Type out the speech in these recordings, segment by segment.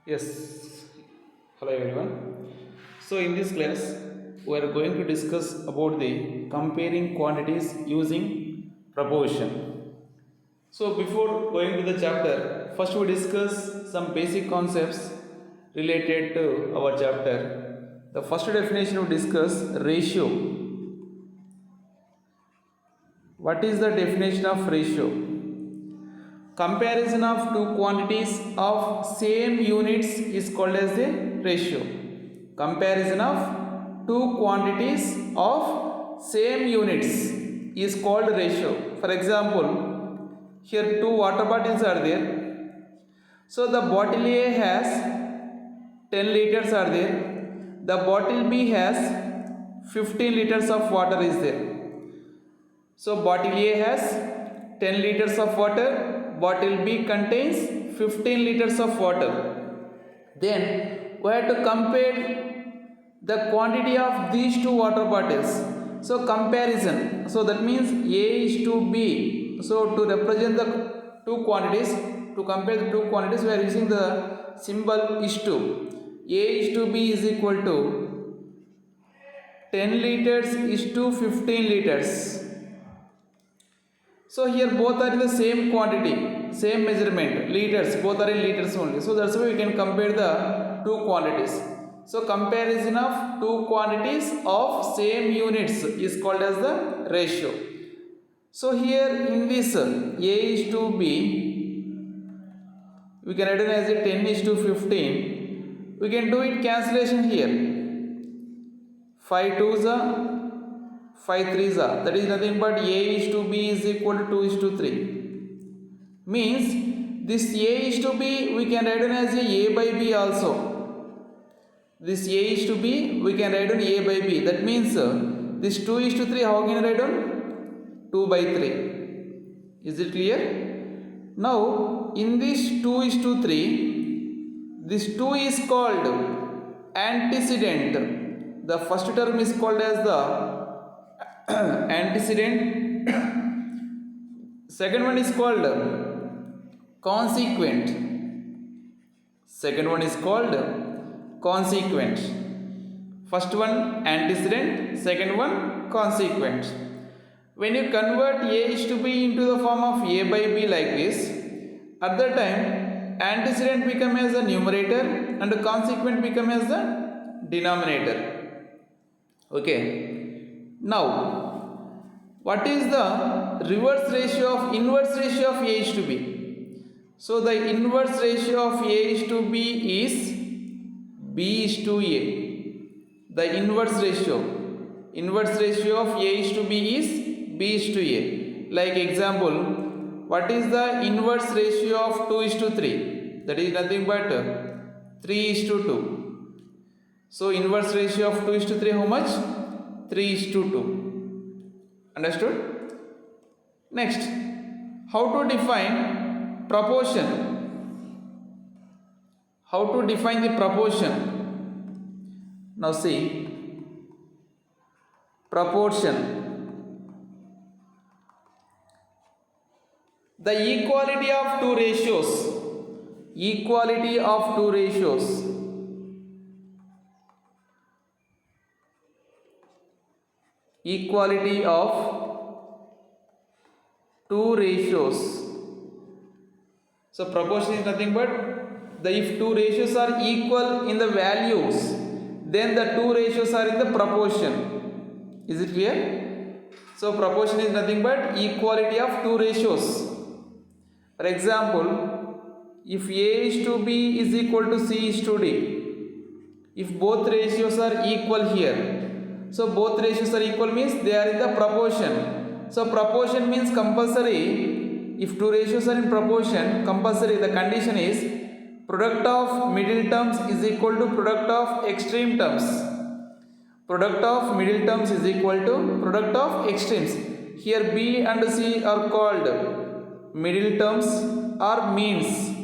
Yes, hello everyone. So in this class, we are going to discuss about the comparing quantities using proportion. So before going to the chapter, first we discuss some basic concepts related to our chapter. The first definition we discuss ratio. What is the definition of ratio? Comparison of two quantities of same units is called as the ratio. Comparison of two quantities of same units is called ratio. For example, here two water bottles are there. So the bottle A has 10 liters are there. The bottle B has 15 liters of water is there. So bottle A has 10 liters of water, bottle B contains 15 liters of water. Then we have to compare the quantity of these two water bottles. So comparison. So that means A is to B. So to represent the two quantities, to compare the two quantities, we are using the symbol is to. A is to B is equal to 10 liters is to 15 liters. So here both are in the same quantity, same measurement, liters, both are in liters only. So that's why we can compare the two quantities. So comparison of two quantities of same units is called as the ratio. So here in this A is to B, we can write it as a 10 is to 15. We can do it cancellation here. 5 2s are 5 3s are, that is nothing but A is to B is equal to 2 is to 3. Means this A is to B we can write it as A by B also. This A is to B we can write on A by B. That means this 2 is to 3 how can I write on? 2 by 3. Is it clear? Now in this 2 is to 3, this 2 is called antecedent. The first term is called as the antecedent. Second one is called consequent. Second one is called consequent. First one antecedent, second one consequent. When you convert A is to B into the form of A by B like this, at that time antecedent become as the numerator and consequent become as the denominator. Okay. Now, what is the reverse ratio of inverse ratio of A is to B? So the inverse ratio of A is to B is B is to A. The inverse ratio of A is to B is B is to A. Like example, what is the inverse ratio of 2 is to 3? That is nothing but 3 is to 2. So inverse ratio of 2 is to 3 how much? 3 is to 2. Understood? Next, how to define proportion? How to define the proportion? Now see, proportion. The equality of two ratios. Equality of two ratios. Equality of two ratios. So proportion is nothing but if two ratios are equal in the values, then the two ratios are in the proportion. Is it clear? So proportion is nothing but equality of two ratios. For example, if A is to B is equal to C is to D, if both ratios are equal here, so both ratios are equal means they are in the proportion. So proportion means compulsory. If two ratios are in proportion, compulsory the condition is product of middle terms is equal to product of extreme terms. Product of middle terms is equal to product of extremes. Here B and C are called middle terms or means.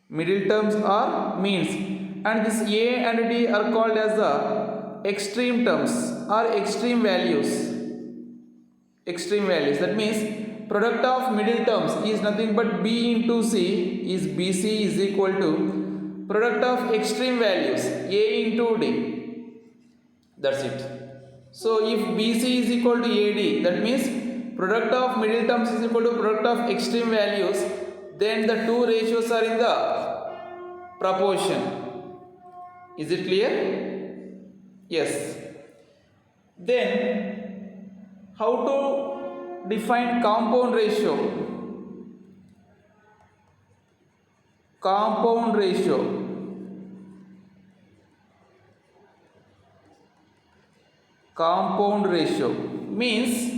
Middle terms are means, and this A and D are called as the extreme terms or extreme values. Extreme values. That means product of middle terms is nothing but B into C is BC is equal to product of extreme values A into D. That's it. So if BC is equal to AD, that means product of middle terms is equal to product of extreme values, then the two ratios are in the proportion. Is it clear? Yes. Then how to define compound ratio? Compound ratio. Compound ratio means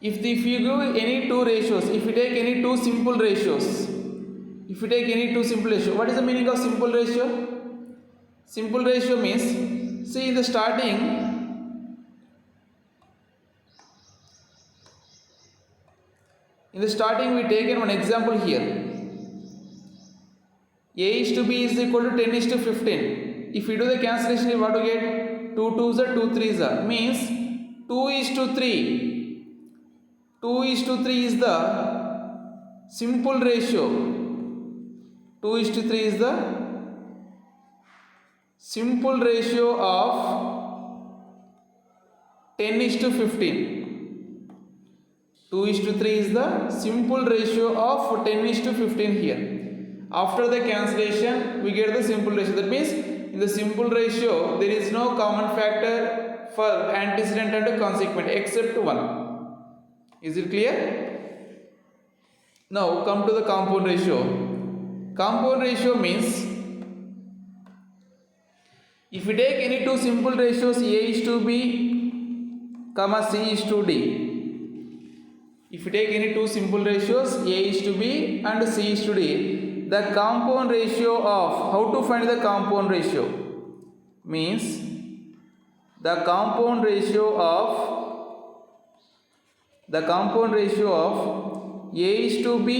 if you give any two ratios, if you take any two simple ratios, what is the meaning of simple ratio? Simple ratio means, see, in the starting we taken one example here. A is to B is equal to 10 is to 15. If we do the cancellation, what do we get? 2 2s are 2 3s are, means 2 is to 3. 2 is to 3 is the simple ratio. 2 is to 3 is the simple ratio of 10 is to 15. 2 is to 3 is the simple ratio of 10 is to 15 here. After the cancellation, we get the simple ratio. That means in the simple ratio, there is no common factor for antecedent and consequent except 1. Is it clear? Now come to the compound ratio. Compound ratio means if we take any two simple ratios A is to B, comma C is to D. If you take any two simple ratios A is to B and C is to D, the compound ratio of, how to find the compound ratio? Means the compound ratio of A is to B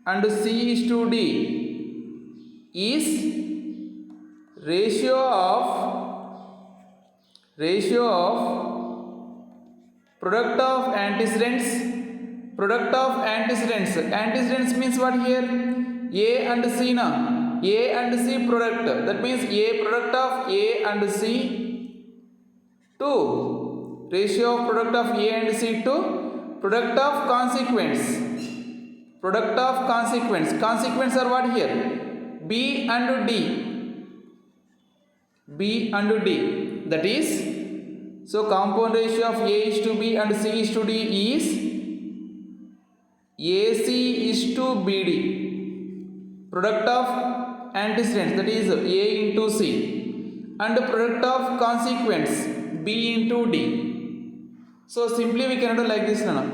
and C is to D is ratio of product of antecedents. Antecedents means what here? A and C na. A and C product. That means A product of A and C to ratio of product of A and C to product of consequence. Consequence are what here? B and D. That is, so compound ratio of A is to B and C is to D is AC is to BD. Product of antecedents, that is A into C, and product of consequence B into D. So simply we can do like this now.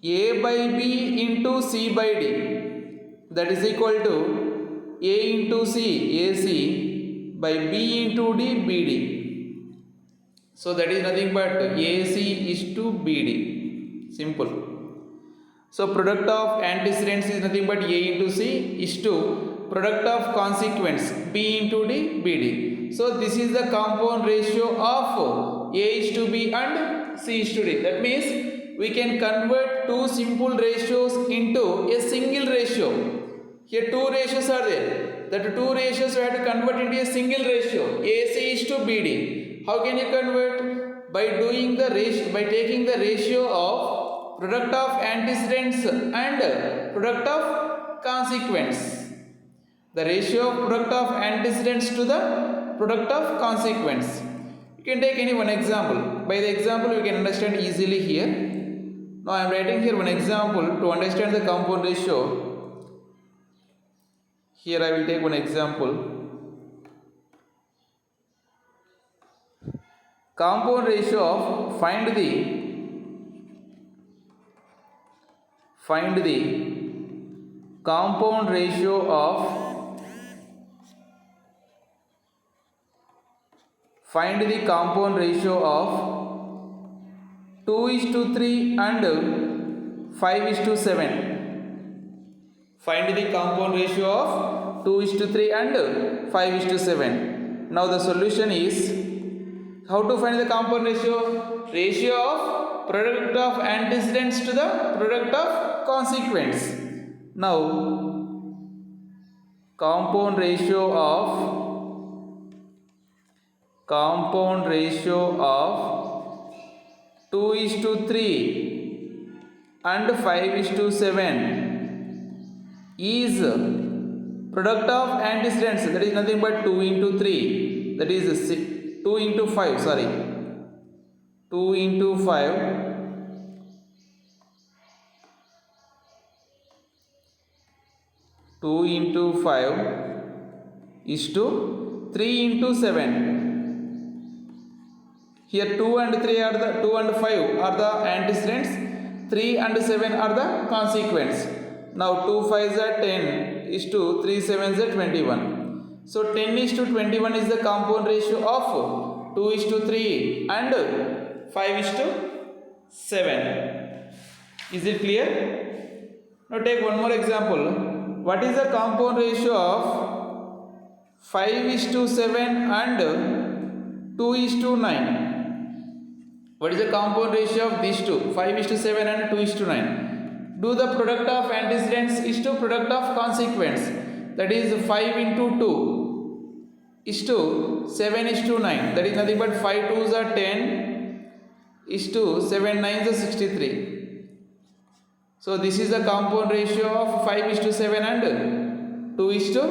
A by B into C by D, that is equal to A into C AC by B into D BD. So that is nothing but AC is to BD. Simple. So product of antecedents is nothing but A into C is to product of consequence B into D BD. So this is the compound ratio of A is to B and C is to D. That means we can convert two simple ratios into a single ratio. Here two ratios are there. That two ratios we have to convert into a single ratio. AC is to BD. How can you convert? By doing the ratio, by taking the ratio of product of antecedents and product of consequence. The ratio of product of antecedents to the product of consequence. You can take any one example. By the example you can understand easily here. Now I am writing here one example to understand the compound ratio. Here I will take one example. Compound ratio of find the compound ratio of 2 is to 3 and 5 is to 7. Find the compound ratio of 2 is to 3 and 5 is to 7. Now the solution is, how to find the compound ratio? Ratio of product of antecedents to the product of consequence. Now compound ratio of 2:3 and 5:7 is product of antecedents, that is nothing but 2 into 3, that is 2 into 5, sorry, 2 into 5 2 into 5 is to 3 into 7. Here 2 and 5 are the antecedents, 3 and 7 are the consequents. Now 2 5s are 10 is to 3 7s are 21. So 10 is to 21 is the compound ratio of 2 is to 3 and 5 is to 7. Is it clear? Now take one more example. What is the compound ratio of 5 is to 7 and 2 is to 9? What is the compound ratio of these two? 5 is to 7 and 2 is to 9. Do the product of antecedents is to product of consequents. That is 5 into 2 is to 7 is to 9. That is nothing but 5 2s are 10 is to 7 9s are 63. So this is the compound ratio of 5 is to 7 and 2 is to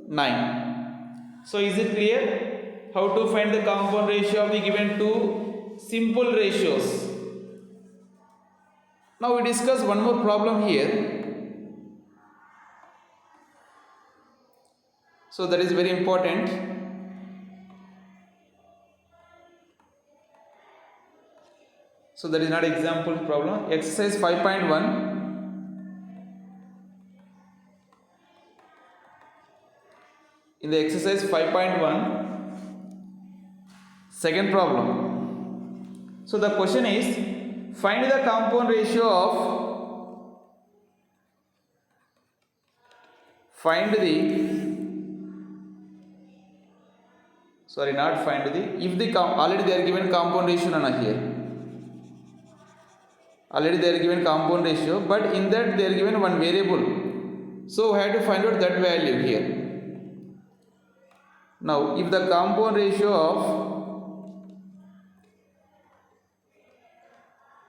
9. So is it clear how to find the compound ratio of the given two simple ratios? Now we discuss one more problem here. So that is very important. So that is not example problem. Exercise 5.1. In the exercise 5.1, second problem. So the question is, find the compound ratio of if the already they are given compound ratio here. Already they are given compound ratio, but in that they are given one variable. So we have to find out that value here. Now if the compound ratio of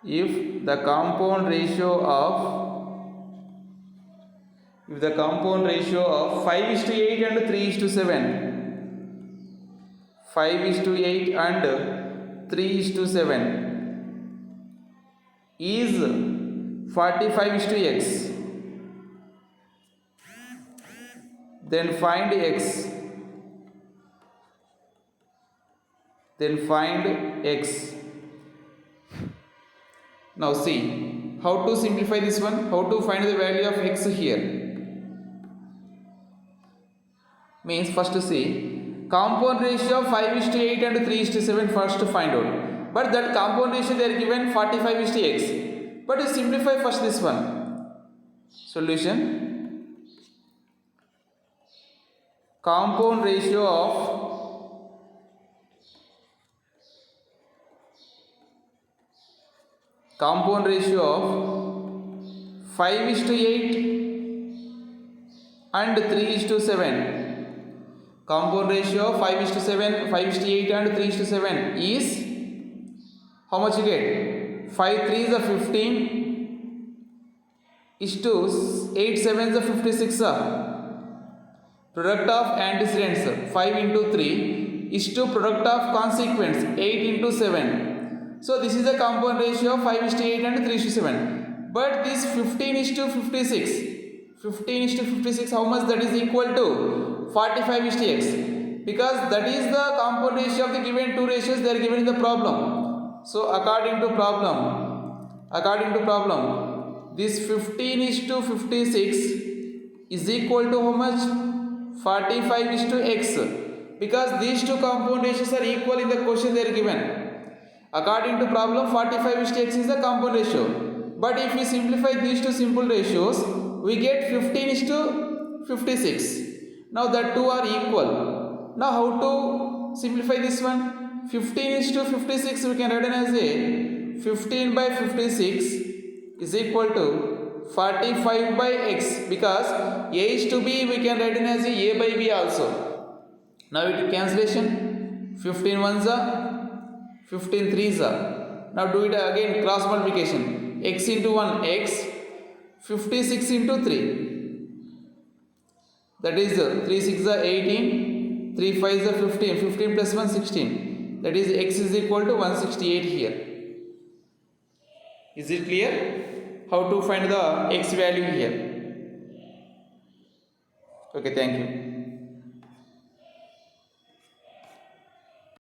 if the compound ratio of 5 is to 8 and 3 is to 7, 5 is to 8 and 3 is to 7 is 45 is to x, then find x. Now see how to simplify this one, how to find the value of x here. Means first to see compound ratio of 5 is to 8 and 3 is to 7 first to find out. But that compound ratio they are given 45 is to x. But you simplify first this one. Solution: compound ratio of 5 is to 8 and 3 is to 7. Compound ratio of 5 is to 7, 5 is to 8 and 3 is to 7 is, how much you get? 5 3s are 15 is to 8 7s are 56. Product of antecedents 5 into 3 is to product of consequents 8 into 7. So this is the compound ratio of 5 is to 8 and 3 is to 7. But this 15 is to 56. 15 is to 56, how much that is equal to? 45 is to x. Because that is the compound ratio of the given two ratios they are given in the problem. So according to problem, this 15 is to 56 is equal to how much? 45 is to x. Because these two compound ratios are equal in the question they are given. According to problem, 45 is to x is the compound ratio. But if we simplify these two simple ratios, we get 15 is to 56. Now that two are equal. Now how to simplify this one? 15 is to 56 we can write it as a 15 by 56 is equal to 45 by x, because a is to b we can write it as a by b also. Now it cancellation, 15 ones are 15 threes are. Now do it again, cross multiplication, x into 1 x, 56 into 3, that is 3 6 are 18, 3 5 are 15, 15 plus 1 16, that is x is equal to 168 here. Is it clear how to find the x value here? Okay, thank you.